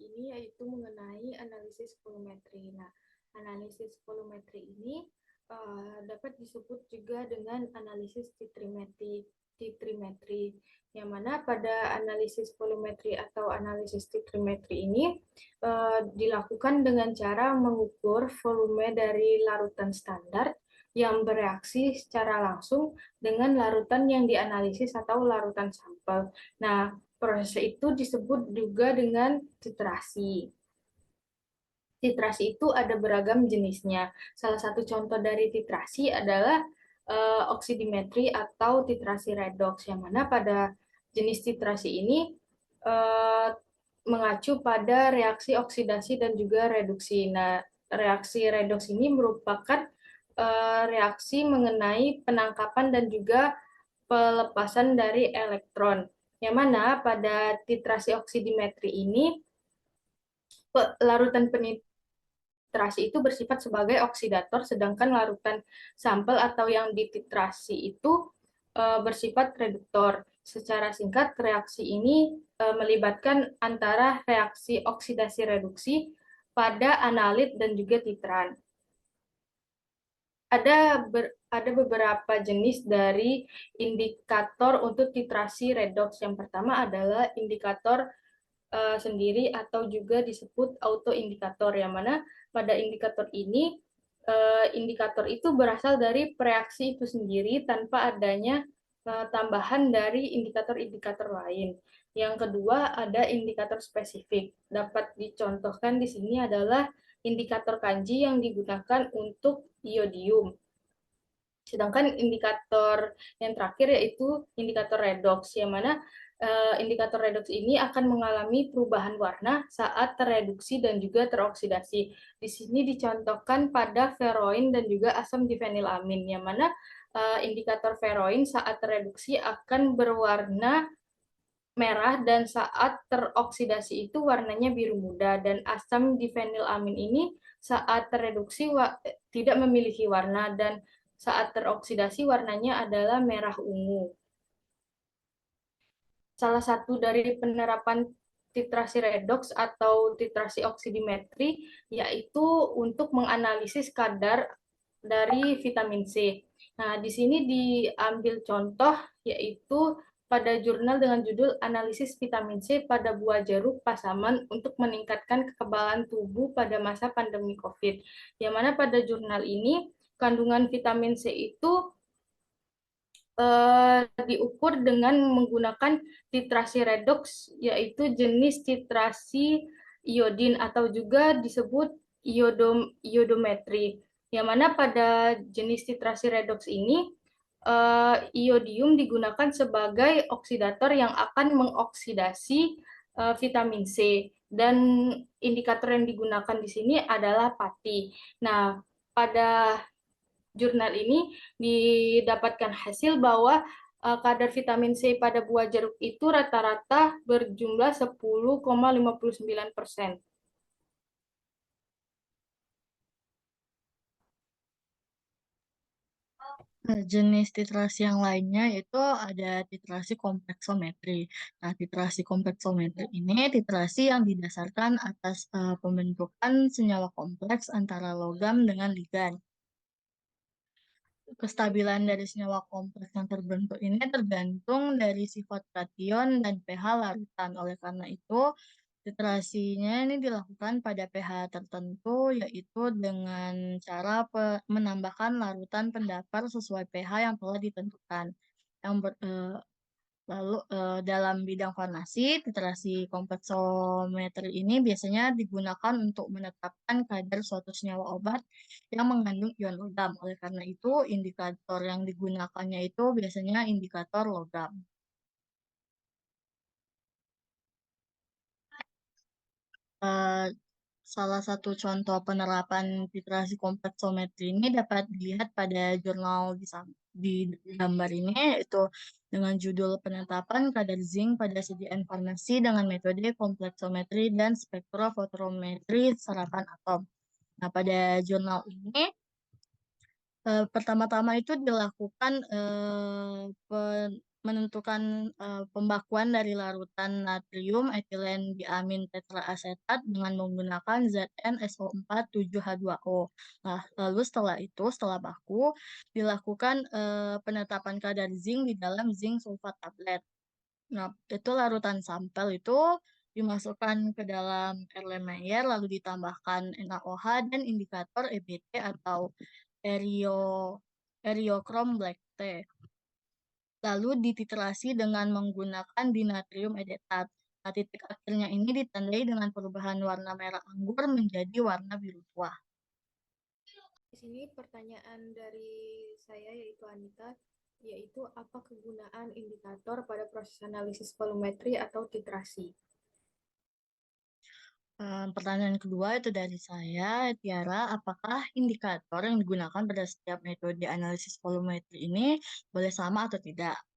ini yaitu mengenai analisis volumetri. Nah, analisis volumetri ini dapat disebut juga dengan analisis titrimetri, yang mana pada analisis volumetri atau analisis titrimetri ini dilakukan dengan cara mengukur volume dari larutan standar yang bereaksi secara langsung dengan larutan yang dianalisis atau larutan sampel. Nah, proses itu disebut juga dengan titrasi. Titrasi itu ada beragam jenisnya. Salah satu contoh dari titrasi adalah oksidimetri atau titrasi redox, yang mana pada jenis titrasi ini uh, mengacu pada reaksi oksidasi dan juga reduksi. Nah, reaksi redox ini merupakan reaksi mengenai penangkapan dan juga pelepasan dari elektron. Yang mana pada titrasi oksidimetri ini larutan titrasi itu bersifat sebagai oksidator, sedangkan larutan sampel atau yang dititrasi itu bersifat reduktor. Secara singkat, reaksi ini melibatkan antara reaksi oksidasi reduksi pada analit dan juga titran. Ada beberapa jenis dari indikator untuk titrasi redox. Yang pertama adalah indikator sendiri atau juga disebut autoindikator, yang mana pada indikator ini indikator itu berasal dari reaksi itu sendiri tanpa adanya tambahan dari indikator-indikator lain. Yang kedua ada indikator spesifik. Dapat dicontohkan di sini adalah indikator kanji yang digunakan untuk iodium. Sedangkan indikator yang terakhir yaitu indikator redox, yang mana indikator redox ini akan mengalami perubahan warna saat tereduksi dan juga teroksidasi. Di sini dicontohkan pada feroin dan juga asam difenilamin, yang mana indikator feroin saat tereduksi akan berwarna merah dan saat teroksidasi itu warnanya biru muda, dan asam difenilamin ini saat tereduksi tidak memiliki warna dan saat teroksidasi warnanya adalah merah ungu. Salah satu dari penerapan titrasi redox atau titrasi oksidimetri yaitu untuk menganalisis kadar dari vitamin C. Nah, di sini diambil contoh yaitu pada jurnal dengan judul Analisis Vitamin C pada buah jeruk pasaman untuk meningkatkan kekebalan tubuh pada masa pandemi COVID. Yang mana pada jurnal ini kandungan vitamin C itu diukur dengan menggunakan titrasi redox, yaitu jenis titrasi iodin atau juga disebut iodometri. Yang mana pada jenis titrasi redox ini, iodium digunakan sebagai oksidator yang akan mengoksidasi vitamin C. Dan indikator yang digunakan di sini adalah pati. Nah, pada jurnal ini didapatkan hasil bahwa kadar vitamin C pada buah jeruk itu rata-rata berjumlah 10,59%. Jenis titrasi yang lainnya itu ada titrasi kompleksometri. Nah, titrasi kompleksometri ini titrasi yang didasarkan atas pembentukan senyawa kompleks antara logam dengan ligan. Kestabilan dari senyawa kompleks yang terbentuk ini tergantung dari sifat kation dan pH larutan. Oleh karena itu, titrasinya ini dilakukan pada pH tertentu, yaitu dengan cara menambahkan larutan pendapar sesuai pH yang telah ditentukan. Lalu dalam bidang farmasi, titrasi kompleksometri ini biasanya digunakan untuk menetapkan kadar suatu senyawa obat yang mengandung ion logam. Oleh karena itu, indikator yang digunakannya itu biasanya indikator logam. Eh, Salah satu contoh penerapan titrasi kompleksometri ini dapat dilihat pada jurnal di gambar ini, yaitu dengan judul penetapan kadar zinc pada sediaan farmasi dengan metode kompleksometri dan spektrofotometri serapan atom. Nah, pada jurnal ini pertama-tama itu dilakukan menentukan, pembakuan dari larutan natrium etilen diamin tetraasetat dengan menggunakan ZnSO4 7H2O. Nah, lalu setelah itu, setelah baku, dilakukan, penetapan kadar zinc di dalam zinc sulfat tablet. Nah, itu larutan sampel itu dimasukkan ke dalam Erlenmeyer, lalu ditambahkan NaOH dan indikator EBT atau erio eriochrome black tea. Lalu dititerasi dengan menggunakan dinatrium edetat. Nah, titik akhirnya ini ditandai dengan perubahan warna merah anggur menjadi warna biru tua. Di sini pertanyaan dari saya yaitu Anita, yaitu apa kegunaan indikator pada proses analisis volumetri atau titrasi? Pertanyaan kedua itu dari saya, Tiara, apakah indikator yang digunakan pada setiap metode analisis volumetri ini boleh sama atau tidak?